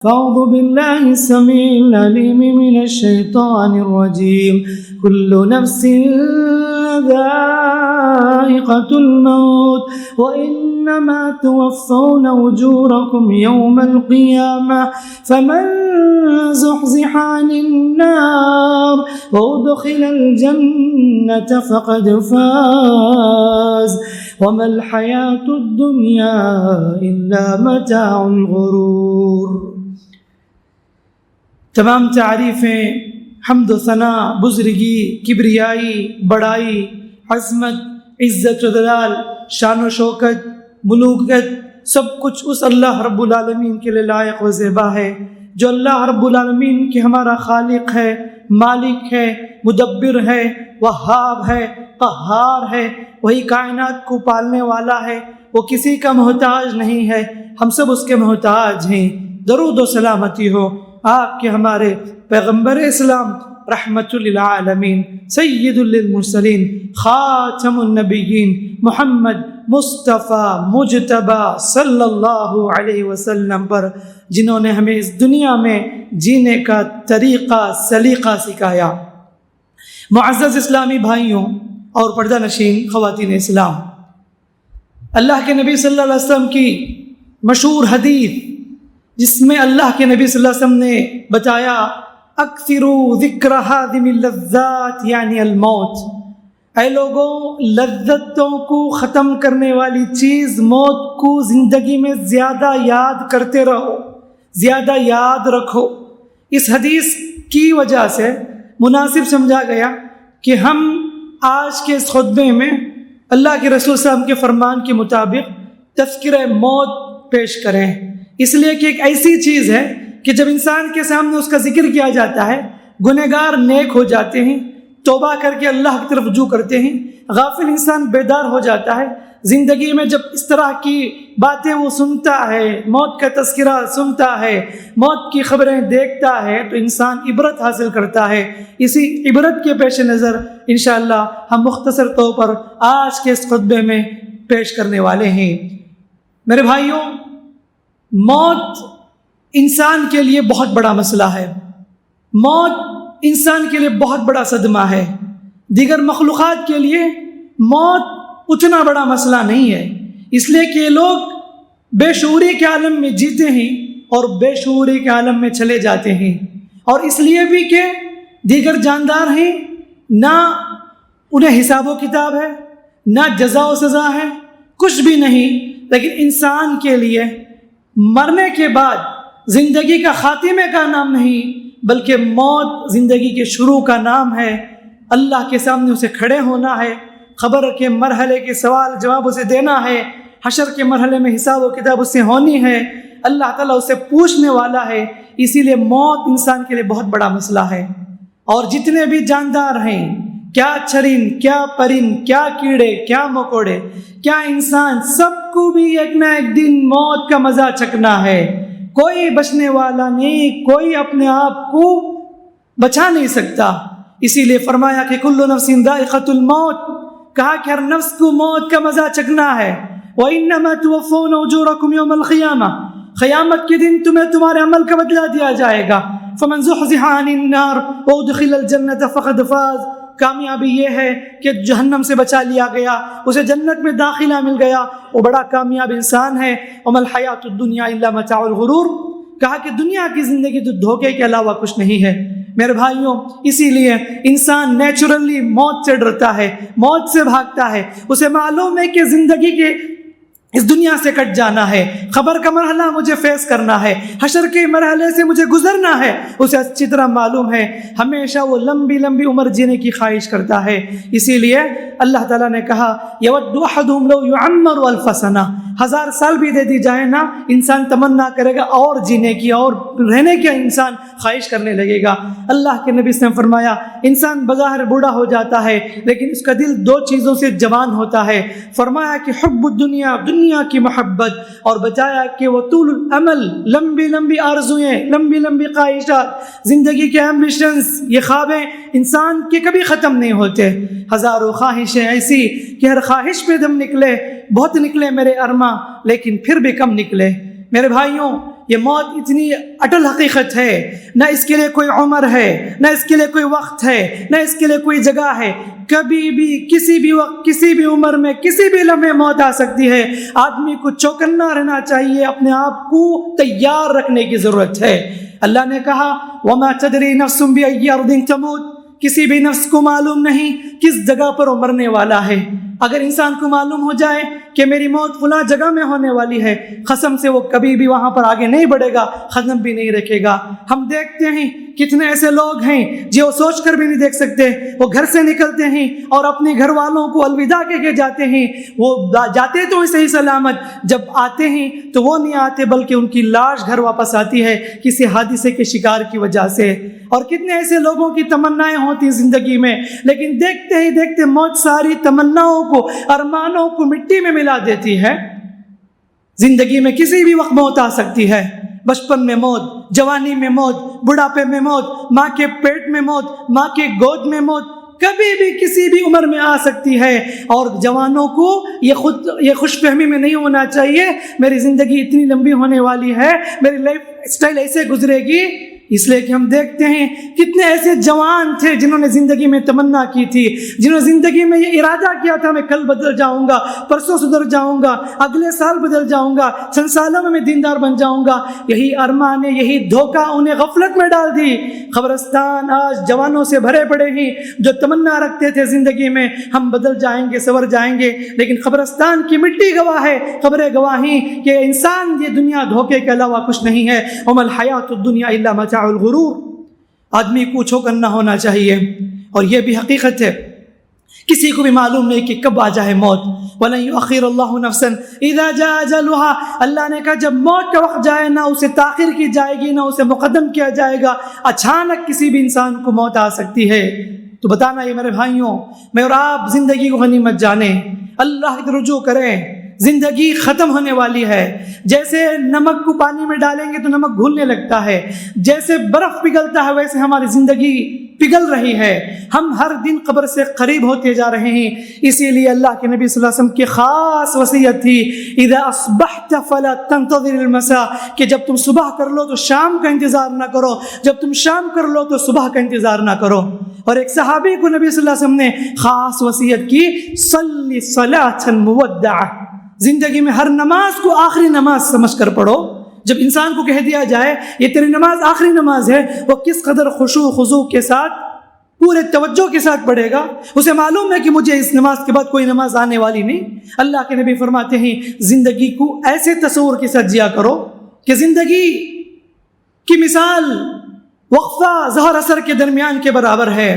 أعوذ بالله السميع العليم من الشيطان الرجيم كل نفس ذائقة الموت وإنما توفون أجوركم يوم القيامة فمن زحزح عن النار وأدخل الجنة فقد فاز وما الحياة الدنيا إلا متاع الغرور. تمام تعریفیں، حمد و ثنا، بزرگی، کبریائی، بڑائی، عظمت، عزت و جلال، شان و شوکت، ملوکت، سب کچھ اس اللہ رب العالمین کے لیے لائق و زیبا ہے جو اللہ رب العالمین کے ہمارا خالق ہے، مالک ہے، مدبر ہے، وہاب ہے، قہار ہے، وہی کائنات کو پالنے والا ہے، وہ کسی کا محتاج نہیں ہے، ہم سب اس کے محتاج ہیں۔ درود و سلامتی ہو آپ کے ہمارے پیغمبر اسلام رحمت للعالمین سید للمرسلین خاتم النبیین محمد مصطفیٰ مجتبی صلی اللہ علیہ وسلم پر، جنہوں نے ہمیں اس دنیا میں جینے کا طریقہ سلیقہ سکھایا۔ معزز اسلامی بھائیوں اور پردہ نشین خواتین اسلام، اللہ کے نبی صلی اللہ علیہ وسلم کی مشہور حدیث جس میں اللہ کے نبی صلی اللہ علیہ وسلم نے بتایا اکثروا ذکر ہادم اللذات یعنی الموت، اے لوگوں لذتوں کو ختم کرنے والی چیز موت کو زندگی میں زیادہ یاد کرتے رہو، زیادہ یاد رکھو۔ اس حدیث کی وجہ سے مناسب سمجھا گیا کہ ہم آج کے اس خطبے میں اللہ کے رسول صلی اللہ علیہ وسلم کے فرمان کے مطابق تذکرہ موت پیش کریں، اس لیے کہ ایک ایسی چیز ہے کہ جب انسان کے سامنے اس کا ذکر کیا جاتا ہے گنہگار نیک ہو جاتے ہیں، توبہ کر کے اللہ کی طرف رجوع کرتے ہیں، غافل انسان بیدار ہو جاتا ہے۔ زندگی میں جب اس طرح کی باتیں وہ سنتا ہے، موت کا تذکرہ سنتا ہے، موت کی خبریں دیکھتا ہے، تو انسان عبرت حاصل کرتا ہے۔ اسی عبرت کے پیش نظر انشاءاللہ ہم مختصر طور پر آج کے اس خطبے میں پیش کرنے والے ہیں۔ میرے بھائیوں، موت انسان کے لیے بہت بڑا مسئلہ ہے، موت انسان کے لیے بہت بڑا صدمہ ہے۔ دیگر مخلوقات کے لیے موت اتنا بڑا مسئلہ نہیں ہے، اس لیے کہ یہ لوگ بے شعوری کے عالم میں جیتے ہیں اور بے شعوری کے عالم میں چلے جاتے ہیں، اور اس لیے بھی کہ دیگر جاندار ہیں، نہ انہیں حساب و کتاب ہے، نہ جزا و سزا ہے، کچھ بھی نہیں۔ لیکن انسان کے لیے مرنے کے بعد زندگی کا خاتمے کا نام نہیں بلکہ موت زندگی کے شروع کا نام ہے۔ اللہ کے سامنے اسے کھڑے ہونا ہے، خبر کے مرحلے کے سوال جواب اسے دینا ہے، حشر کے مرحلے میں حساب و کتاب اس سے ہونی ہے، اللہ تعالیٰ اسے پوچھنے والا ہے۔ اسی لیے موت انسان کے لیے بہت بڑا مسئلہ ہے۔ اور جتنے بھی جاندار ہیں، کیا چرند، کیا پرند، کیا کیڑے، کیا مکوڑے، کیا انسان، سب کو بھی ایک نہ ایک دن موت کا مزہ چکھنا ہے۔ کوئی بچنے والا نہیں، کوئی اپنے آپ کو بچا نہیں سکتا۔ اسی لیے فرمایا کہ کل نفس ذائقۃ الموت، کہا کہ ہر نفس کو موت کا مزہ چکھنا ہے۔ وَإِنَّمَا تُوَفَّوْنَ أُجُورَكُمْ يَوْمَ الْقِيَامَةِ، قیامت کے دن تمہیں تمہارے عمل کا بدلہ دیا جائے گا۔ فَمَنْ زُحْزِحَ عَنِ النَّارِ وَأُدْخِلَ الْجَنَّةَ فَقَدْ فَازَ، کامیابی یہ ہے کہ جہنم سے بچا لیا گیا، اسے جنت میں داخلہ مل گیا، وہ بڑا کامیاب انسان ہے۔ وَمَا الْحَيَاةُ الدُّنْيَا إِلَّا مَتَاعُ الْغُرُورِ، کہا کہ دنیا کی زندگی تو دھوکے کے علاوہ کچھ نہیں ہے۔ میرے بھائیوں، اسی لیے انسان نیچرلی موت سے ڈرتا ہے، موت سے بھاگتا ہے۔ اسے معلوم ہے کہ زندگی کے اس دنیا سے کٹ جانا ہے، خبر کا مرحلہ مجھے فیس کرنا ہے، حشر کے مرحلے سے مجھے گزرنا ہے، اسے اچھی طرح معلوم ہے۔ ہمیشہ وہ لمبی لمبی عمر جینے کی خواہش کرتا ہے۔ اسی لیے اللہ تعالیٰ نے کہا یود احدہم لو یعمر الف سنہ، 1000 سال بھی دے دی جائے نا، انسان تمنا کرے گا اور جینے کی اور رہنے کی، انسان خواہش کرنے لگے گا۔ اللہ کے نبی نے فرمایا انسان بظاہر بوڑھا ہو جاتا ہے لیکن اس کا دل 2 چیزوں سے جوان ہوتا ہے۔ فرمایا کہ حب الدنیا، دنیا کی محبت، اور بتایا کہ وہ طول الامل، لمبی لمبی آرزوئیں، لمبی لمبی خواہشات، زندگی کے ایمبیشنز، یہ خوابیں انسان کے کبھی ختم نہیں ہوتے۔ ہزاروں خواہشیں ایسی کہ ہر خواہش پہ دم نکلے، بہت نکلے میرے ارماں لیکن پھر بھی کم نکلے۔ میرے بھائیوں، یہ موت اتنی اٹل حقیقت ہے، نہ اس کے لیے کوئی عمر ہے، نہ اس کے لیے کوئی وقت ہے، نہ اس کے لیے کوئی جگہ ہے. کبھی بھی کسی بھی وقت کسی بھی عمر میں کسی بھی لمحے موت آ سکتی ہے. آدمی کو چوکنا رہنا چاہیے، اپنے آپ کو تیار رکھنے کی ضرورت ہے. اللہ نے کہا وَمَا تَدْرِي نَفْسٌ بِأَيِّ أَرْضٍ تَمُوتُ، کسی بھی نفس کو معلوم نہیں کس جگہ پر وہ مرنے والا ہے. اگر انسان کو معلوم ہو جائے کہ میری موت فلاں جگہ میں ہونے والی ہے، قسم سے وہ کبھی بھی وہاں پر آگے نہیں بڑھے گا، قدم بھی نہیں رکھے گا. ہم دیکھتے ہیں کتنے ایسے لوگ ہیں جو سوچ کر بھی نہیں دیکھ سکتے، وہ گھر سے نکلتے ہیں اور اپنے گھر والوں کو الوداع کہہ کے جاتے ہیں. وہ جاتے تو صحیح سلامت، جب آتے ہیں تو وہ نہیں آتے بلکہ ان کی لاش گھر واپس آتی ہے کسی حادثے کے شکار کی وجہ سے. اور کتنے ایسے لوگوں کی تمنائیں ہوتی زندگی میں، لیکن دیکھتے ہی دیکھتے موت ساری تمناؤں کو، ارمانوں کو مٹی میں ملا دیتی ہے. زندگی میں کسی بھی وقت موت آ سکتی ہے. بچپن میں موت، جوانی میں موت، بڑھاپے میں موت، ماں کے پیٹ میں موت، ماں کے گود میں موت، کبھی بھی کسی بھی عمر میں آ سکتی ہے. اور جوانوں کو یہ خوش فہمی میں نہیں ہونا چاہیے میری زندگی اتنی لمبی ہونے والی ہے، میری لائف سٹائل ایسے گزرے گی. اس لیے کہ ہم دیکھتے ہیں کتنے ایسے جوان تھے جنہوں نے زندگی میں تمنا کی تھی، جنہوں نے زندگی میں یہ ارادہ کیا تھا میں کل بدل جاؤں گا، پرسوں سدھر جاؤں گا، اگلے سال بدل جاؤں گا، چند سالوں میں دیندار بن جاؤں گا. یہی ارمان، یہی دھوکہ انہیں غفلت میں ڈال دی. قبرستان آج جوانوں سے بھرے پڑے ہیں جو تمنا رکھتے تھے زندگی میں ہم بدل جائیں گے، سنور جائیں گے، لیکن قبرستان کی مٹی گواہ ہے، قبریں گواہ ہیں کہ انسان یہ دنیا دھوکے کے علاوہ کچھ نہیں ہے. وما الحیات الدنیا الا متاع الغرور. آدمی کو چوکنا ہونا چاہیے. اور یہ بھی حقیقت ہے کسی کو بھی معلوم نہیں کہ کب آ جائے موت. وَلَن يُؤَخِّرَ اللَّهُ نَفْسًا إِذَا جَاءَ أَجَلُهَا. اللہ نے کہا جب موت کا وقت جائے نہ اسے تاخیر کی جائے گی نہ اسے مقدم کیا جائے گا. اچانک کسی بھی انسان کو موت آ سکتی ہے. تو بتانا یہ میرے بھائیوں، میں اور آپ زندگی کو غنیمت جانیں، اللہ کی رجوع کریں. زندگی ختم ہونے والی ہے. جیسے نمک کو پانی میں ڈالیں گے تو نمک گھلنے لگتا ہے، جیسے برف پگھلتا ہے ویسے ہماری زندگی پگھل رہی ہے. ہم ہر دن قبر سے قریب ہوتے جا رہے ہیں. اسی لیے اللہ کے نبی صلی اللہ علیہ وسلم کی خاص وصیت تھی اذا اصبحت فلا تنتظر المساء، کہ جب تم صبح کر لو تو شام کا انتظار نہ کرو، جب تم شام کر لو تو صبح کا انتظار نہ کرو. اور ایک صحابی کو نبی صلی اللہ علیہ وسلم نے خاص وصیت کی صلی صلاۃ مودعہ، زندگی میں ہر نماز کو آخری نماز سمجھ کر پڑھو. جب انسان کو کہہ دیا جائے یہ تیری نماز آخری نماز ہے، وہ کس قدر خشوع خضوع کے ساتھ پورے توجہ کے ساتھ پڑھے گا. اسے معلوم ہے کہ مجھے اس نماز کے بعد کوئی نماز آنے والی نہیں. اللہ کے نبی فرماتے ہیں زندگی کو ایسے تصور کے ساتھ جیا کرو کہ زندگی کی مثال وقفہ ظہر اثر کے درمیان کے برابر ہے،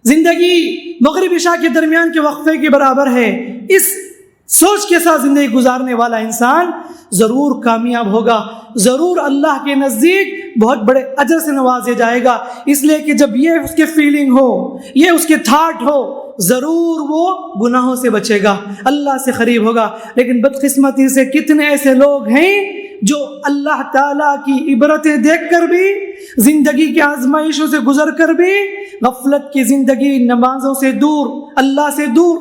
زندگی مغرب عشاء کے درمیان کے وقفے کے برابر ہے. اس سوچ کے ساتھ زندگی گزارنے والا انسان ضرور کامیاب ہوگا، ضرور اللہ کے نزدیک بہت بڑے اجر سے نوازے جائے گا. اس لیے کہ جب یہ اس کے فیلنگ ہو، یہ اس کے تھاٹ ہو، ضرور وہ گناہوں سے بچے گا، اللہ سے قریب ہوگا. لیکن بدقسمتی سے کتنے ایسے لوگ ہیں جو اللہ تعالیٰ کی عبرتیں دیکھ کر بھی، زندگی کی آزمائشوں سے گزر کر بھی غفلت کی زندگی، نمازوں سے دور، اللہ سے دور.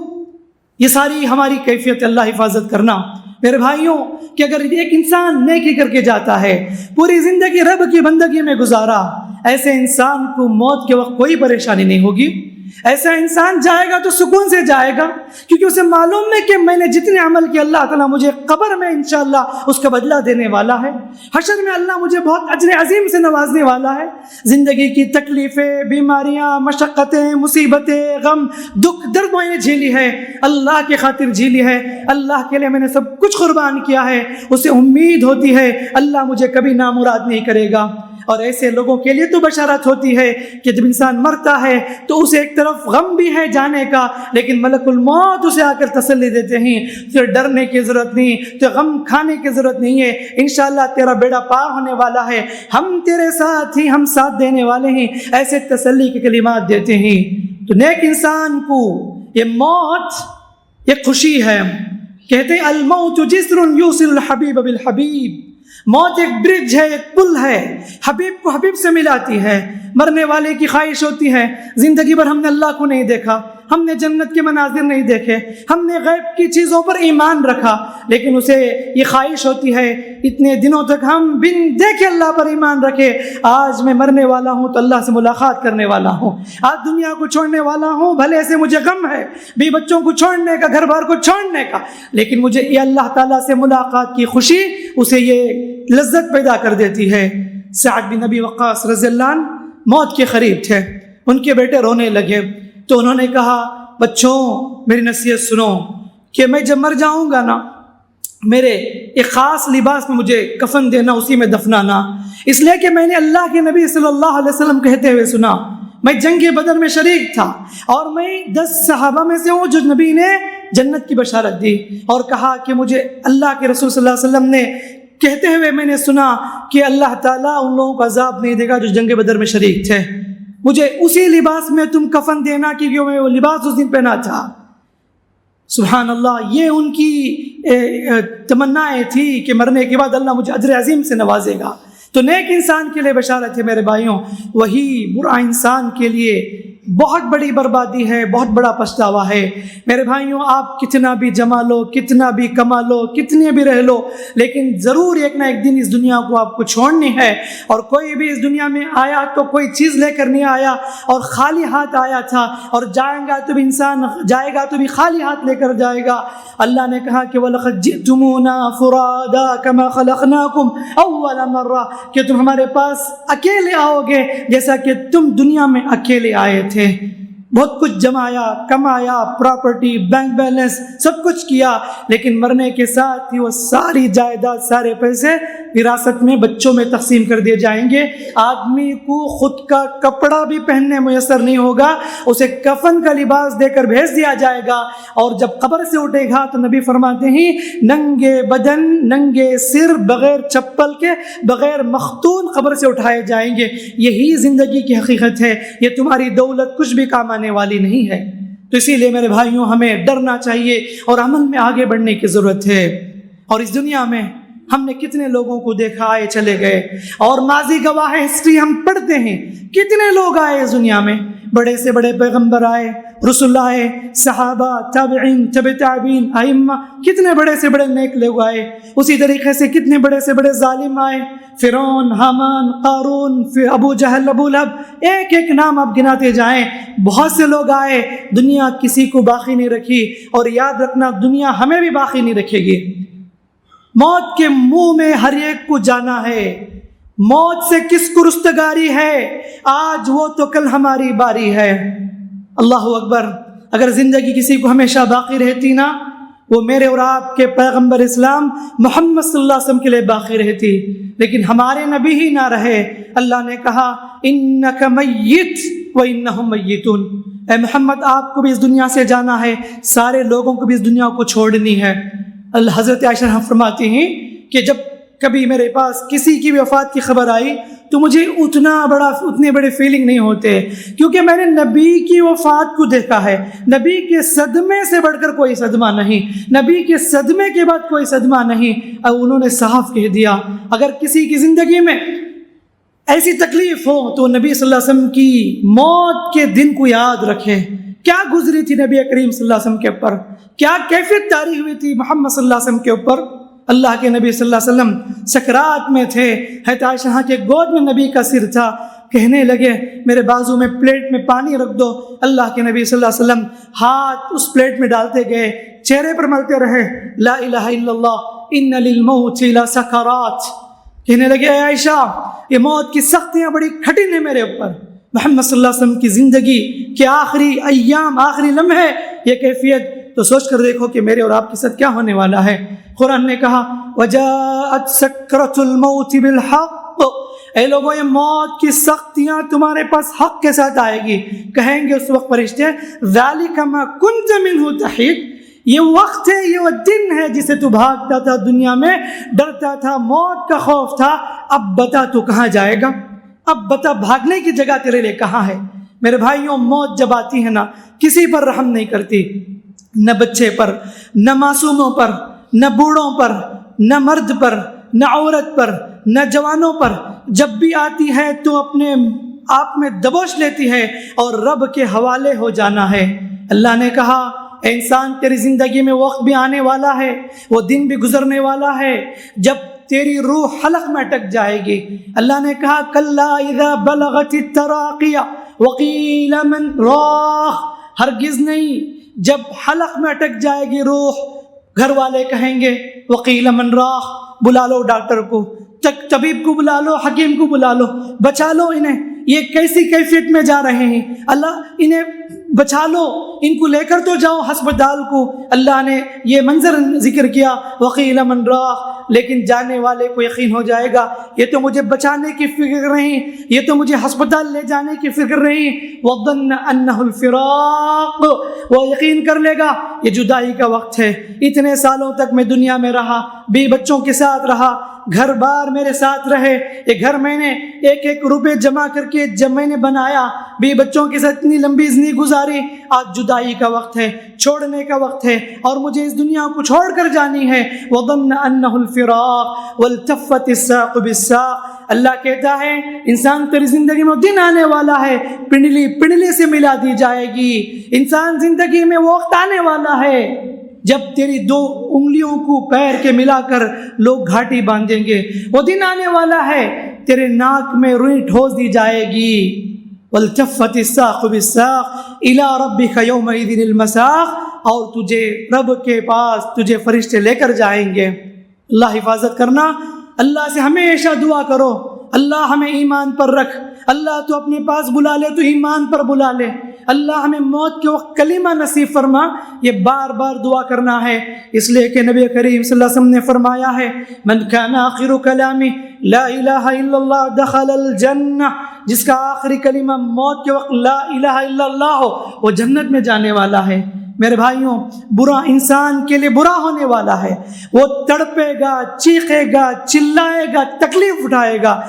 یہ ساری ہماری کیفیت، اللہ حفاظت کرنا. میرے بھائیوں کہ اگر ایک انسان نیکی کر کے جاتا ہے، پوری زندگی رب کی بندگی میں گزارا، ایسے انسان کو موت کے وقت کوئی پریشانی نہیں ہوگی. ایسا انسان جائے گا تو سکون سے جائے گا، کیونکہ اسے معلوم ہے کہ میں نے جتنے عمل کیے اللہ تعالیٰ مجھے قبر میں انشاءاللہ اس کا بدلہ دینے والا ہے، حشر میں اللہ مجھے بہت اجر عظیم سے نوازنے والا ہے. زندگی کی تکلیفیں، بیماریاں، مشقتیں، مصیبتیں، غم، دکھ، درد میں نے جھیلی ہے، اللہ کی خاطر جھیلی ہے، اللہ کے لیے میں نے سب کچھ قربان کیا ہے. اسے امید ہوتی ہے اللہ مجھے کبھی نامراد نہیں کرے گا. اور ایسے لوگوں کے لیے تو بشارت ہوتی ہے کہ جب انسان مرتا ہے تو اسے ایک طرف غم بھی ہے جانے کا، لیکن ملک الموت اسے آ کر تسلی دیتے ہیں، پھر ڈرنے کی ضرورت نہیں، تو غم کھانے کی ضرورت نہیں ہے، انشاءاللہ تیرا بیڑا پار ہونے والا ہے، ہم تیرے ساتھ ہی، ہم ساتھ دینے والے ہیں. ایسے تسلی کے کلمات دیتے ہیں. تو نیک انسان کو یہ موت یہ خوشی ہے. کہتے ہیں الموت جسر یوصل الحبیب بالحبیب، موت ایک برج ہے، ایک پل ہے، حبیب کو حبیب سے ملاتی ہے. مرنے والے کی خواہش ہوتی ہے زندگی بھر ہم نے اللہ کو نہیں دیکھا، ہم نے جنت کے مناظر نہیں دیکھے, ہم نے غیب کی چیزوں پر ایمان رکھا, لیکن اسے یہ خواہش ہوتی ہے اتنے دنوں تک ہم بن دیکھے اللہ پر ایمان رکھے. آج میں مرنے والا ہوں تو اللہ سے ملاقات کرنے والا ہوں, آج دنیا کو چھوڑنے والا ہوں, بھلے سے مجھے غم ہے بھی بچوں کو چھوڑنے کا, گھر بار کو چھوڑنے کا, لیکن مجھے یہ اللہ تعالیٰ سے ملاقات کی خوشی اسے یہ لذت پیدا کر دیتی ہے. سعد بن ابی وقاص رضی اللہ عنہ موت کے قریب تھے, ان کے بیٹے رونے لگے تو انہوں نے کہا بچوں میری نصیحت سنو کہ میں جب مر جاؤں گا نا, میرے ایک خاص لباس میں مجھے کفن دینا, اسی میں دفنانا, اس لیے کہ میں نے اللہ کے نبی صلی اللہ علیہ وسلم کہتے ہوئے سنا, میں جنگ بدر میں شریک تھا اور میں 10 صحابہ میں سے ہوں جو نبی نے جنت کی بشارت دی, اور کہا کہ مجھے اللہ کے رسول صلی اللہ علیہ وسلم نے کہتے ہوئے میں نے سنا کہ اللہ تعالیٰ ان لوگوں کو عذاب نہیں دے گا جو جنگ بدر میں شریک تھے, مجھے اسی لباس میں تم کفن دینا کیونکہ میں وہ لباس اس دن پہنا تھا. سبحان اللہ, یہ ان کی تمنائیں تھی کہ مرنے کے بعد اللہ مجھے اجر عظیم سے نوازے گا. تو نیک انسان کے لیے بشارت ہے میرے بھائیوں, وہی برا انسان کے لیے بہت بڑی بربادی ہے, بہت بڑا پچھتاوا ہے. میرے بھائیوں, آپ کتنا بھی جما لو, کتنا بھی کما لو, کتنے بھی رہ لو, لیکن ضرور ایک نہ ایک دن اس دنیا کو آپ کو چھوڑنی ہے. اور کوئی بھی اس دنیا میں آیا تو کوئی چیز لے کر نہیں آیا اور خالی ہاتھ آیا تھا, اور جائیں گا تو بھی انسان جائے گا تو بھی خالی ہاتھ لے کر جائے گا. اللہ نے کہا کہ وَلَقَدْ جِئْتُمُونَا فُرَادَىٰ كَمَا خَلَقْنَاكُمْ أَوَّلَ مَرَّةٍ, کہ تم ہمارے پاس اکیلے آؤ گے جیسا کہ تم دنیا میں اکیلے آئے تھے. بہت کچھ جمایا, کمایا, پراپرٹی, بینک بیلنس, سب کچھ کیا, لیکن مرنے کے ساتھ ہی وہ ساری جائیداد, سارے پیسے وراثت میں بچوں میں تقسیم کر دیے جائیں گے. آدمی کو خود کا کپڑا بھی پہننے میسر نہیں ہوگا, اسے کفن کا لباس دے کر بھیج دیا جائے گا, اور جب قبر سے اٹھے گا تو نبی فرماتے ہیں ننگے بدن, ننگے سر, بغیر چپل کے, بغیر مختون قبر سے اٹھائے جائیں گے. یہی زندگی کی حقیقت ہے, یہ تمہاری دولت کچھ بھی کام آنے والی نہیں ہے. تو اسی لیے میرے بھائیوں ہمیں ڈرنا چاہیے اور عمل میں آگے بڑھنے کی ضرورت ہے. اور اس دنیا میں ہم نے کتنے لوگوں کو دیکھا آئے چلے گئے, اور ماضی گواہ ہے, ہسٹری ہم پڑھتے ہیں, کتنے لوگ آئے اس دنیا میں, بڑے سے بڑے پیغمبر آئے, رسول آئے, صحابہ, تابعین, تبع تابعین, ائمہ, کتنے بڑے سے بڑے نیک لوگ آئے. اسی طریقے سے کتنے بڑے سے بڑے ظالم آئے, فرعون, حامان, قارون, ابو جہل, ابو لہب, ایک ایک نام آپ گناتے جائیں. بہت سے لوگ آئے, دنیا کسی کو باقی نہیں رکھی, اور یاد رکھنا دنیا ہمیں بھی باقی نہیں رکھے گی. موت کے منہ میں ہر ایک کو جانا ہے, موت سے کس کو رستگاری ہے, آج وہ تو کل ہماری باری ہے. اللہ اکبر. اگر زندگی کسی کو ہمیشہ باقی رہتی نا, وہ میرے اور آپ کے پیغمبر اسلام محمد صلی اللہ علیہ وسلم کے لیے باقی رہتی, لیکن ہمارے نبی ہی نہ رہے. اللہ نے کہا انک میت وانہم میتون, اے محمد آپ کو بھی اس دنیا سے جانا ہے, سارے لوگوں کو بھی اس دنیا کو چھوڑنی ہے. حضرت عائشہ فرماتی ہیں کہ جب کبھی میرے پاس کسی کی وفات کی خبر آئی تو مجھے اتنے بڑے فیلنگ نہیں ہوتے, کیونکہ میں نے نبی کی وفات کو دیکھا ہے. نبی کے صدمے سے بڑھ کر کوئی صدمہ نہیں, نبی کے صدمے کے بعد کوئی صدمہ نہیں. اور انہوں نے صاف کہہ دیا اگر کسی کی زندگی میں ایسی تکلیف ہو تو نبی صلی اللہ علیہ وسلم کی موت کے دن کو یاد رکھے. کیا گزری تھی نبی کریم صلی اللہ علیہ وسلم کے اوپر, کیا کیفیت طاری ہوئی تھی محمد صلی اللہ علیہ وسلم کے اوپر. اللہ کے نبی صلی اللہ علیہ وسلم سکرات میں تھے, حضرت عائشہ کے گود میں نبی کا سر تھا, کہنے لگے میرے بازو میں پلیٹ میں پانی رکھ دو. اللہ کے نبی صلی اللہ علیہ وسلم ہاتھ اس پلیٹ میں ڈالتے گئے, چہرے پر ملتے رہے لا الہ الا اللہ ان للموت لسکرات. کہنے لگے اے عائشہ یہ موت کی سختیاں بڑی کٹھن ہیں میرے اوپر. محمد صلی اللہ علیہ وسلم کی زندگی کے آخری ایام, آخری لمحے, یہ کیفیت تو سوچ کر دیکھو کہ میرے اور آپ کے ساتھ کیا ہونے والا ہے. قرآن نے کہا وَجَاءَتْ سَكْرَةُ الْمَوْتِ بِالْحَقِّ, اے لوگوں یہ موت کی سختیاں تمہارے پاس حق کے ساتھ آئے گی. کہیں گے اس وقت فرشتے ذَلِكَ مَا كُنْتَ مِنْهُ تَحِيدُ, یہ وقت ہے, یہ وہ دن ہے جسے تو بھاگتا تھا, دنیا میں ڈرتا تھا, موت کا خوف تھا. اب بتا تو کہاں جائے گا, اب بتا بھاگنے کی جگہ تیرے لیے کہاں ہے. میرے بھائیوں موت جب آتی ہے نا کسی پر رحم نہیں کرتی, نہ بچے پر, نہ معصوموں پر, نہ بوڑھوں پر, نہ مرد پر, نہ عورت پر, نہ جوانوں پر. جب بھی آتی ہے تو اپنے آپ میں دبوچ لیتی ہے اور رب کے حوالے ہو جانا ہے. اللہ نے کہا اے انسان تیری زندگی میں وقت بھی آنے والا ہے، وہ دن بھی گزرنے والا ہے جب تیری روح حلق میں اٹک جائے گی۔ اللہ نے کہا کلا اذا بلغت التراقی وقیل من راح، ہرگز نہیں، جب حلق میں اٹک جائے گی روح، گھر والے کہیں گے وقیل من راح، بلا لو ڈاکٹر کو، طبیب کو بلا لو، حکیم کو بلا لو، بچا لو انہیں، یہ کیسی کیفیت میں جا رہے ہیں، اللہ انہیں بچا لو، ان کو لے کر تو جاؤ ہسپتال کو۔ اللہ نے یہ منظر ذکر کیا وقیل من راح، لیکن جانے والے کو یقین ہو جائے گا یہ تو مجھے بچانے کی فکر نہیں، یہ تو مجھے ہسپتال لے جانے کی فکر نہیں۔ وظن انہ الفراق، وہ یقین کر لے گا یہ جدائی کا وقت ہے، اتنے سالوں تک میں دنیا میں رہا، بی بچوں کے ساتھ رہا، گھر بار میرے ساتھ رہے، یہ گھر میں نے ایک ایک روپے جمع کر کے جب میں نے بنایا، بی بچوں کے ساتھ اتنی لمبی زندگی گزاری، آج جدائی کا وقت ہے، چھوڑنے کا وقت ہے، اور مجھے اس دنیا کو چھوڑ کر جانی ہے۔ وظن انہ الفراق والتفت الساق بالساق، اللہ کہتا ہے انسان تیری زندگی میں دن آنے والا ہے پنڈلی پنڈلی سے ملا دی جائے گی، انسان زندگی میں وہ وقت آنے والا ہے جب تیری دو انگلیوں کو پیر کے ملا کر لوگ گھاٹی باندھیں گے، وہ دن آنے والا ہے تیرے ناک میں روئی ٹھوس دی جائے گی۔ والتفت الساق بالساق الى ربك يومئذ المساق، اور تجھے رب کے پاس تجھے فرشتے لے کر جائیں گے۔ اللہ حفاظت کرنا، اللہ سے ہمیشہ دعا کرو اللہ ہمیں ایمان پر رکھ، اللہ تو اپنے پاس بلا لے تو ایمان پر بلا لے، اللہ ہمیں موت کے وقت کلمہ نصیب فرما، یہ بار بار دعا کرنا ہے، اس لیے کہ نبی کریم صلی اللہ علیہ وسلم نے فرمایا ہے من کان آخر کلامی لا الہ الا اللہ دخل الجنہ، جس کا آخری کلمہ موت کے وقت لا الہ الا اللہ ہو وہ جنت میں جانے والا ہے۔ میرے بھائیوں، برا انسان کے لیے برا ہونے والا ہے، وہ تڑپے گا، چیخے گا، چلائے گا، تکلیف اٹھائے گا۔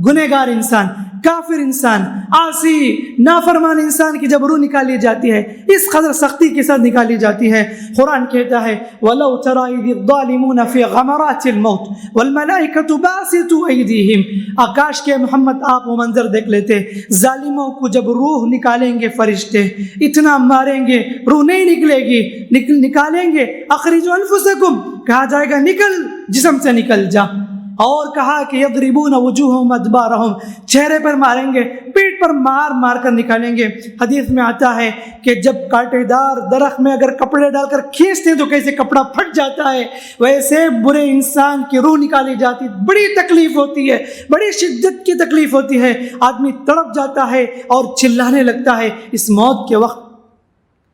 گنہگار انسان، کافر انسان، عاصی نافرمان انسان کی جب روح نکالی جاتی ہے اس قدر سختی کے ساتھ نکالی جاتی ہے، قرآن کہتا ہے وَلَوْ تَرَى إِذِ الظَّالِمُونَ فِي غَمَرَاتِ الْمَوْتِ وَالْمَلَائِكَةُ بَاسِطُو أَيْدِيهِمْ، آکاش کے محمد آپ وہ منظر دیکھ لیتے، ظالموں کو جب روح نکالیں گے فرشتے، اتنا ماریں گے روح نہیں نکلے گی، نکالیں گے اخرجوا انفسکم، کہا جائے گا نکل جسم سے نکل جا، اور کہا کہ یضربون وجوہہم ادبارہم، چہرے پر ماریں گے، پیٹ پر مار مار کر نکالیں گے۔ حدیث میں آتا ہے کہ جب کانٹے دار درخت میں اگر کپڑے ڈال کر کھینچتے ہیں تو کیسے کپڑا پھٹ جاتا ہے، ویسے برے انسان کی روح نکالی جاتی، بڑی تکلیف ہوتی ہے، بڑی شدت کی تکلیف ہوتی ہے، آدمی تڑپ جاتا ہے اور چلانے لگتا ہے۔ اس موت کے وقت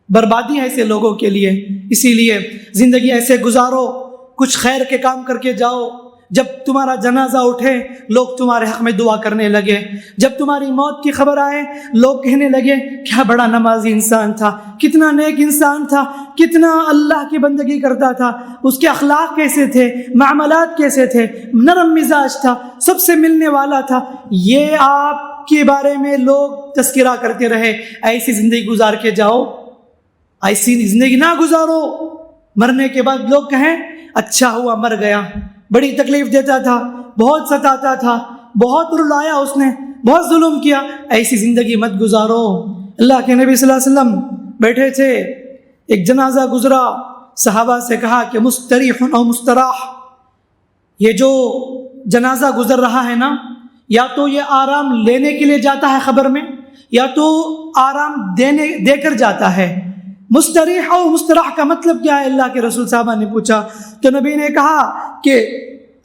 بربادی ہے ایسے لوگوں کے لیے، اسی لیے زندگی ایسے گزارو، کچھ خیر کے کام کر کے جاؤ، جب تمہارا جنازہ اٹھے لوگ تمہارے حق میں دعا کرنے لگے، جب تمہاری موت کی خبر آئے لوگ کہنے لگے کیا بڑا نمازی انسان تھا، کتنا نیک انسان تھا، کتنا اللہ کی بندگی کرتا تھا، اس کے اخلاق کیسے تھے، معاملات کیسے تھے، نرم مزاج تھا، سب سے ملنے والا تھا، یہ آپ کے بارے میں لوگ تذکرہ کرتے رہے۔ ایسی زندگی گزار کے جاؤ، ایسی زندگی نہ گزارو مرنے کے بعد لوگ کہیں اچھا ہوا مر گیا، بڑی تکلیف دیتا تھا، بہت ستاتا تھا، بہت رلایا اس نے، بہت ظلم کیا، ایسی زندگی مت گزارو۔ اللہ کے نبی صلی اللہ علیہ وسلم بیٹھے تھے، ایک جنازہ گزرا، صحابہ سے کہا کہ مستریح او مستراح، یہ جو جنازہ گزر رہا ہے نا، یا تو یہ آرام لینے کے لیے جاتا ہے قبر میں، یا تو آرام دے کر جاتا ہے۔ مستریح اور مستراح کا مطلب کیا ہے؟ اللہ کے رسول صاحبہ نے پوچھا تو نبی نے کہا کہ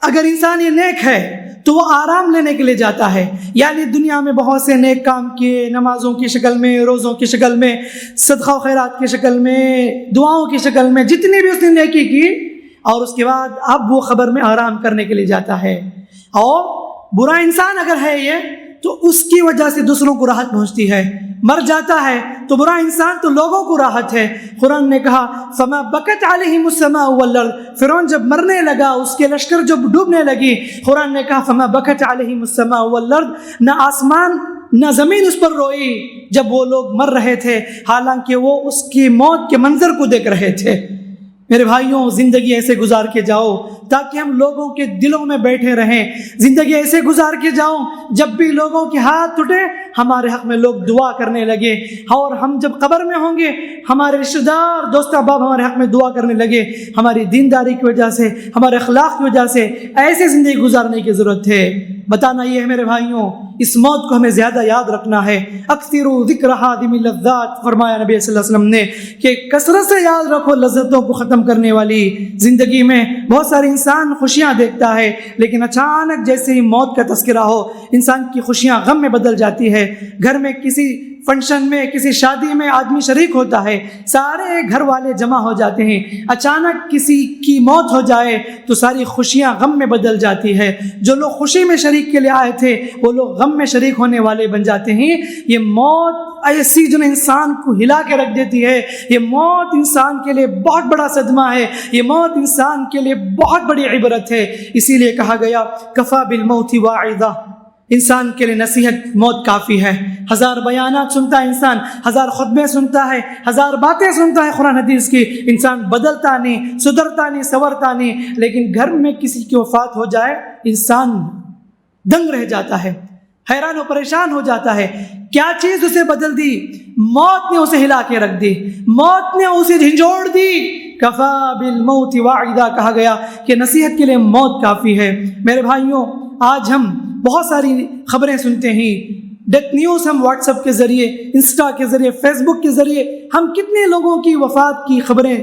اگر انسان یہ نیک ہے تو وہ آرام لینے کے لیے جاتا ہے، یعنی دنیا میں بہت سے نیک کام کیے، نمازوں کی شکل میں، روزوں کی شکل میں، صدقہ و خیرات کی شکل میں، دعاؤں کی شکل میں، جتنی بھی اس نے نیکی کی، اور اس کے بعد اب وہ قبر میں آرام کرنے کے لیے جاتا ہے۔ اور برا انسان اگر ہے یہ تو اس کی وجہ سے دوسروں کو راحت پہنچتی ہے، مر جاتا ہے تو برا انسان تو لوگوں کو راحت ہے۔ قرآن نے کہا فما بکت علیہم السماء والارض، فرعون جب مرنے لگا، اس کے لشکر جب ڈوبنے لگی، قرآن نے کہا فما بکت علیہم السماء والارض، نہ آسمان نہ زمین اس پر روئی جب وہ لوگ مر رہے تھے، حالانکہ وہ اس کی موت کے منظر کو دیکھ رہے تھے۔ میرے بھائیوں، زندگی ایسے گزار کے جاؤ تاکہ ہم لوگوں کے دلوں میں بیٹھے رہیں، زندگی ایسے گزار کے جاؤ جب بھی لوگوں کے ہاتھ ٹوٹے ہمارے حق میں لوگ دعا کرنے لگے، اور ہم جب قبر میں ہوں گے ہمارے رشتہ دار دوست احباب ہمارے حق میں دعا کرنے لگے۔ ہماری دینداری کی وجہ سے، ہمارے اخلاق کی وجہ سے ایسے زندگی گزارنے کی ضرورت ہے۔ بتانا یہ ہے میرے بھائیوں، اس موت کو ہمیں زیادہ یاد رکھنا ہے۔ اکثروا ذکر ہادم اللذات، فرمایا نبی صلی اللہ علیہ وسلم نے کہ کثرت سے یاد رکھو لذتوں کو ختم کرنے والی زندگی میں بہت سارے انسان خوشیاں دیکھتا ہے، لیکن اچانک جیسے ہی موت کا تذکرہ ہو انسان کی خوشیاں غم میں بدل جاتی ہے۔ گھر میں کسی فنکشن میں، کسی شادی میں آدمی شریک ہوتا ہے، سارے گھر والے جمع ہو جاتے ہیں، اچانک کسی کی موت ہو جائے تو ساری خوشیاں غم میں بدل جاتی ہے۔ جو لوگ خوشی میں شریک کے لیے آئے تھے وہ لوگ غم میں شریک ہونے والے بن جاتے ہیں۔ یہ موت ایسی جو انسان کو ہلا کے رکھ دیتی ہے، یہ موت انسان کے لیے بہت بڑا صدمہ ہے، یہ موت انسان کے لیے بہت بڑی عبرت ہے۔ اسی لیے کہا گیا کفا بالموت واعظہ، انسان کے لیے نصیحت موت کافی ہے۔ ہزار بیانات سنتا ہے انسان، ہزار خطبے سنتا ہے، ہزار باتیں سنتا ہے قرآن حدیث کی، انسان بدلتا نہیں، سدھرتا نہیں، سنورتا نہیں، لیکن گھر میں کسی کی وفات ہو جائے انسان دنگ رہ جاتا ہے، حیران و پریشان ہو جاتا ہے۔ کیا چیز اسے بدل دی؟ موت نے اسے ہلا کے رکھ دی، موت نے اسے جھنجھوڑ دی۔ کفا بالموت واعظہ کہا گیا کہ نصیحت کے لیے موت کافی ہے۔ میرے بھائیوں، آج ہم بہت ساری خبریں سنتے ہیں، ڈیتھ نیوز ہم واٹس ایپ کے ذریعے، انسٹا کے ذریعے، فیس بک کے ذریعے ہم کتنے لوگوں کی وفات کی خبریں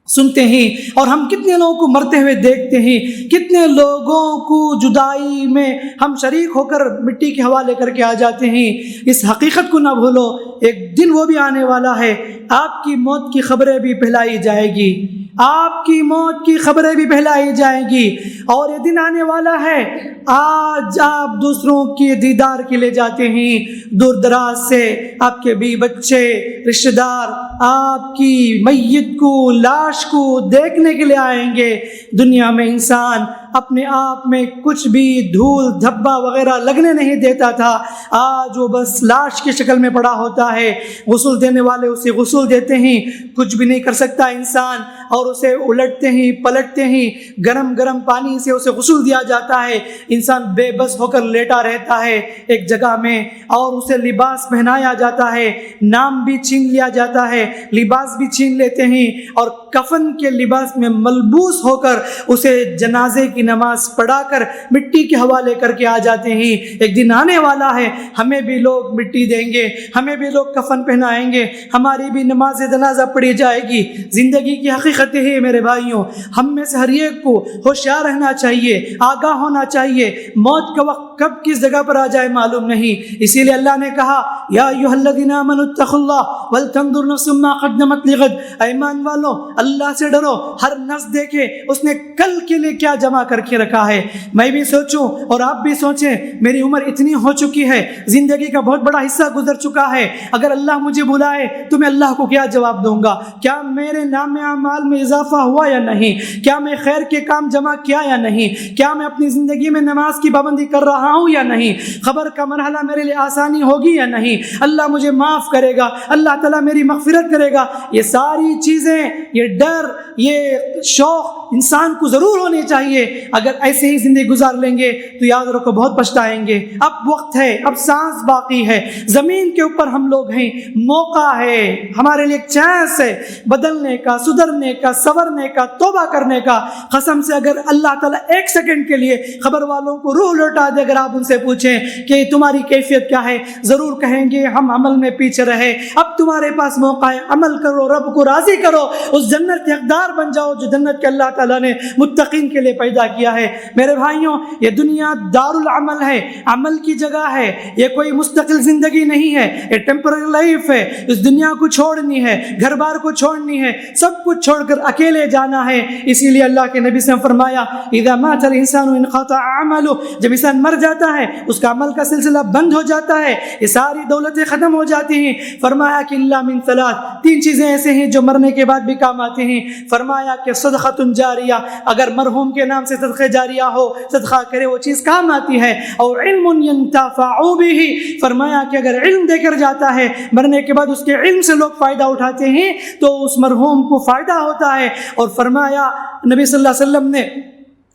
سنتے ہیں، اور ہم کتنے لوگوں کو مرتے ہوئے دیکھتے ہیں، کتنے لوگوں کو جدائی میں ہم شریک ہو کر مٹی کے حوالے کر کے آ جاتے ہیں۔ اس حقیقت کو نہ بھولو، ایک دن وہ بھی آنے والا ہے، آپ کی موت کی خبریں بھی پھیلائی جائے گی، آپ کی موت کی خبریں بھی پھیلائی جائیں گی، اور یہ دن آنے والا ہے آج آپ دوسروں کے دیدار کے لیے جاتے ہیں، دور دراز سے آپ کے بیوی بچے، رشتہ دار آپ کی میت کو، لاش کو دیکھنے کے لیے آئیں گے۔ دنیا میں انسان اپنے آپ میں کچھ بھی دھول دھبا وغیرہ لگنے نہیں دیتا تھا، آج وہ بس لاش کی شکل میں پڑا ہوتا ہے، غسل دینے والے اسے غسل دیتے ہیں، کچھ بھی نہیں کر سکتا انسان، اور اسے الٹتے ہیں پلٹتے ہیں، گرم گرم پانی سے اسے غسل دیا جاتا ہے، انسان بے بس ہو کر لیٹا رہتا ہے ایک جگہ میں، اور اسے لباس پہنایا جاتا ہے، نام بھی چھین لیا جاتا ہے، لباس بھی چھین لیتے ہیں، اور کفن کے لباس میں ملبوس ہو کر اسے جنازے کی نماز پڑھا کر مٹی کے حوالے کر کے آ جاتے ہیں۔ ایک دن آنے والا ہے ہمیں بھی لوگ مٹی دیں گے، ہمیں بھی لوگ کفن پہنائیں گے، ہماری بھی نماز جنازہ پڑھی جائے گی۔ زندگی کی حقیقت ہے میرے بھائیوں، ہم میں سے ہر ایک کو ہوشیار رہنا چاہیے، آگاہ ہونا چاہیے، موت کا وقت کب کس جگہ پر آ جائے معلوم نہیں۔ اسی لیے اللہ نے کہا یا ایھا الذین آمنوا اتقوا اللہ ولتنظر نفس ما قدمت لغد، ایمان والو اللہ سے ڈرو، ہر نفس دیکھے اس نے کل کے لیے کیا جمع کر کے رکھا ہے۔ میں بھی سوچوں اور آپ بھی سوچیں، میری عمر اتنی ہو چکی ہے، زندگی کا بہت بڑا حصہ گزر چکا ہے، اگر اللہ مجھے بلائے تو میں اللہ کو کیا جواب دوں گا؟ کیا میرے نام اعمال میں اضافہ ہوا یا نہیں؟ کیا میں خیر کے کام جمع کیا یا نہیں؟ کیا میں اپنی زندگی میں نماز کی پابندی کر رہا ہوں یا نہیں؟ خبر کا مرحلہ میرے لیے آسانی ہوگی یا نہیں؟ اللہ مجھے معاف کرے گا؟ اللہ تعالیٰ میری مغفرت کرے گا؟ یہ ساری چیزیں، یہ ڈر، یہ شوق انسان کو ضرور ہونی چاہیے۔ اگر ایسے ہی زندگی گزار لیں گے تو یاد رکھو بہت پچھتائیں گے۔ اب وقت ہے، اب سانس باقی ہے، زمین کے اوپر ہم لوگ ہیں، موقع ہے ہمارے لیے، ایک چانس ہے بدلنے کا، سدھرنے کا، سنورنے کا، توبہ کرنے کا۔ قسم سے اگر اللہ تعالیٰ ایک سیکنڈ کے لیے خبر والوں کو روح لوٹا دے، اگر آپ ان سے پوچھیں کہ تمہاری کیفیت کیا ہے، ضرور کہیں گے ہم عمل میں پیچھے رہے۔ اب تمہارے پاس موقع ہے، عمل کرو، رب کو راضی کرو، اس جنت کے حقدار بن جاؤ جو جنت کے اللہ تعالیٰ نے متقین کے لیے پیدا کیا ہے۔ میرے بھائیوں، یہ دنیا دار العمل ہے، عمل کی جگہ ہے، یہ کوئی مستقل زندگی نہیں ہے، یہ ٹیمپرری لائف ہے۔ اس دنیا کو چھوڑنی ہے، گھر بار کو چھوڑنی ہے، سب کچھ چھوڑ کر اکیلے جانا ہے۔ اسی لیے اللہ کے نبی سے فرمایا اذا مات الانسان انقطع عمله، جب انسان مر جاتا ہے اس کا عمل کا سلسلہ بند ہو جاتا ہے، یہ ساری دولتیں ختم ہو جاتی ہیں۔ فرمایا کہ الا من ثلاث، تین چیزیں ایسے ہیں جو مرنے کے بعد بھی کام آتے ہیں۔ فرمایا کہ صدقۃ جاریہ، اگر مرحوم کے نام سے صدقہ جاریہ ہو، صدقہ کرے، وہ چیز کام آتی ہے، اور علم ينتفع به، فرمایا کہ اگر علم دے کر جاتا ہے مرنے کے بعد اس کے علم سے لوگ فائدہ اٹھاتے ہیں تو اس مرحوم کو فائدہ ہوتا ہے۔ اور فرمایا نبی صلی اللہ علیہ وسلم نے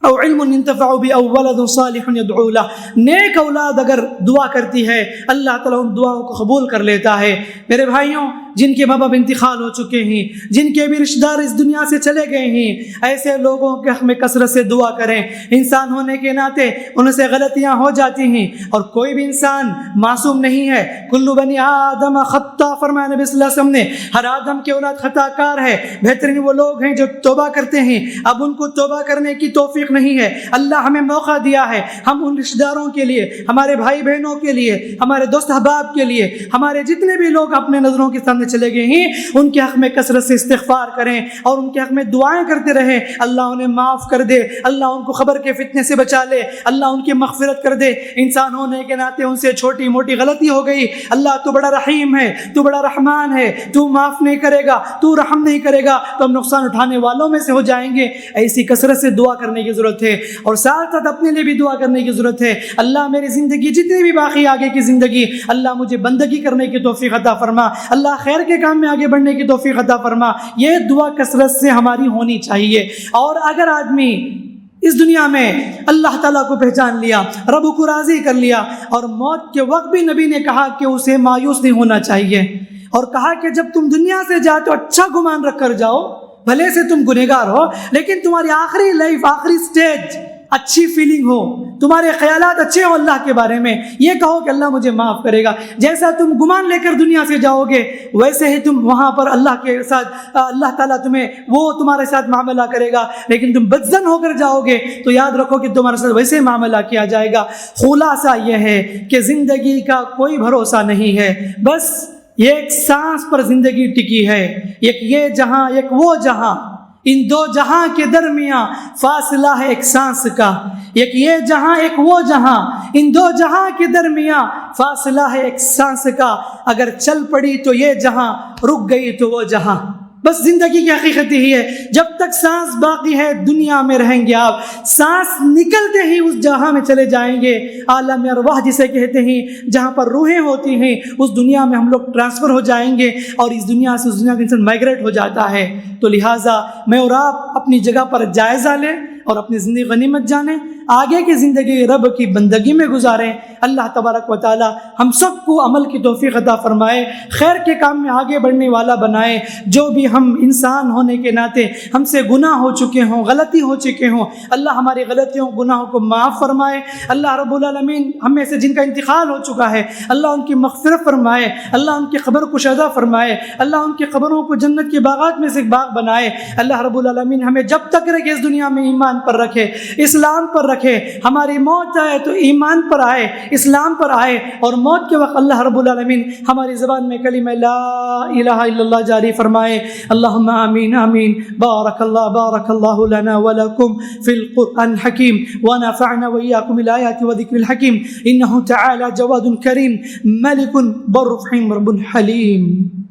او علم ينتفع به او ولد صالح يدعو له، نیک اولاد اگر دعا کرتی ہے اللہ تعالیٰ ان دعاؤں کو قبول کر لیتا ہے۔ میرے بھائیوں، جن کے ماں باپ انتقال ہو چکے ہیں، جن کے بھی رشتہ دار اس دنیا سے چلے گئے ہیں، ایسے لوگوں کے حق میں کثرت سے دعا کریں۔ انسان ہونے کے ناطے ان سے غلطیاں ہو جاتی ہیں، اور کوئی بھی انسان معصوم نہیں ہے۔ کل بنی آدم خطا، فرمایا نبی صلی اللہ علیہ وسلم نے، ہر آدم کے اولاد خطا کار ہے، بہترین وہ لوگ ہیں جو توبہ کرتے ہیں۔ اب ان کو توبہ کرنے کی توفیق نہیں ہے، اللہ ہمیں موقع دیا ہے، ہم ان رشتہ داروں کے لیے، ہمارے بھائی بہنوں کے لیے، ہمارے دوست احباب کے لیے، ہمارے جتنے بھی لوگ اپنے نظروں کے سامنے چلے گئے ہیں، ان کے حق میں کثرت سے استغفار کریں اور ان کے حق میں دعائیں کرتے رہیں۔ اللہ انہیں معاف کر دے، اللہ ان کو خبر کے فتنے سے بچا لے، اللہ ان کی مغفرت کر دے۔ انسان ہونے کے ناطے ان سے چھوٹی موٹی غلطی ہو گئی، اللہ تو بڑا رحیم ہے، تو بڑا رحمان ہے، تو معاف نہیں کرے گا، تو رحم نہیں کرے گا تو ہم نقصان اٹھانے والوں میں سے ہو جائیں گے۔ ایسی کثرت سے دعا کرنے کی ضرورت ہے، اور ساتھ ساتھ اپنے لیے بھی دعا کرنے کی ضرورت ہے۔ اللہ میری زندگی جتنی بھی باقی آگے کی زندگی، اللہ مجھے بندگی کرنے کی توفیق عطا فرما، اللہ خیر کے کام میں آگے بڑھنے کی توفیق عطا فرما۔ یہ دعا کثرت سے ہماری ہونی چاہیے۔ اور اگر آدمی اس دنیا میں اللہ تعالیٰ کو پہچان لیا، رب کو راضی کر لیا، اور موت کے وقت بھی نبی نے کہا کہ اسے مایوس نہیں ہونا چاہیے، اور کہا کہ جب تم دنیا سے جاؤ تو اچھا گمان رکھ کر جاؤ، بھلے سے تم گنہگار ہو لیکن تمہاری آخری لائف، آخری سٹیج اچھی فیلنگ ہو، تمہارے خیالات اچھے ہوں اللہ کے بارے میں، یہ کہو کہ اللہ مجھے معاف کرے گا۔ جیسا تم گمان لے کر دنیا سے جاؤ گے ویسے ہی تم وہاں پر اللہ کے ساتھ، اللہ تعالیٰ تمہیں وہ تمہارے ساتھ معاملہ کرے گا۔ لیکن تم بدظن ہو کر جاؤ گے تو یاد رکھو کہ تمہارے ساتھ ویسے معاملہ کیا جائے گا۔ خلاصہ یہ ہے کہ زندگی کا کوئی بھروسہ نہیں ہے، بس ایک سانس پر زندگی ٹکی ہے، ایک یہ جہاں ایک وہ جہاں، ان دو جہاں کے درمیان فاصلہ ہے ایک سانس کا، ایک یہ جہاں ایک وہ جہاں، ان دو جہاں کے درمیان فاصلہ ہے ایک سانس کا، اگر چل پڑی تو یہ جہاں، رک گئی تو وہ جہاں۔ بس زندگی کی حقیقت ہی ہے، جب تک سانس باقی ہے دنیا میں رہیں گے آپ، سانس نکلتے ہی اس جہاں میں چلے جائیں گے۔ عالم ارواح جسے کہتے ہیں، جہاں پر روحیں ہوتی ہیں، اس دنیا میں ہم لوگ ٹرانسفر ہو جائیں گے، اور اس دنیا سے اس دنیا کا انسان مائگریٹ ہو جاتا ہے۔ تو لہٰذا میں اور آپ اپنی جگہ پر جائزہ لیں اور اپنی زندگی غنیمت جانیں، آگے کی زندگی رب کی بندگی میں گزاریں۔ اللہ تبارک و تعالی ہم سب کو عمل کی توفیق عطا فرمائے، خیر کے کام میں آگے بڑھنے والا بنائے۔ جو بھی ہم انسان ہونے کے ناطے ہم سے گناہ ہو چکے ہوں، غلطی ہو چکے ہوں، اللہ ہماری غلطیوں گناہوں کو معاف فرمائے۔ اللہ رب العالمین ہم میں سے جن کا انتقال ہو چکا ہے اللہ ان کی مغفرت فرمائے، اللہ ان کی قبر کو شادہ فرمائے، اللہ ان کی قبروں کو جنت کے باغات میں سے ایک باغ بنائے۔ اللہ رب العالمین ہمیں جب تک رکھے اس دنیا میں ایمان پر رکھے، اسلام پر رکھے، ہماری موت آئے تو ایمان پر آئے، اسلام پر آئے، اور موت کے وقت اللہ رب العالمین ہماری زبان میں کلمہ لا الہ الا اللہ جاری فرمائے۔ اللہم آمین آمین۔ بارک اللہ لنا ولکم فی القرآن الحکیم، ونفعنا وإیاکم بالآیات وذکر الحکیم، انہ تعالی جواد کریم ملک بر رحیم رب حلیم۔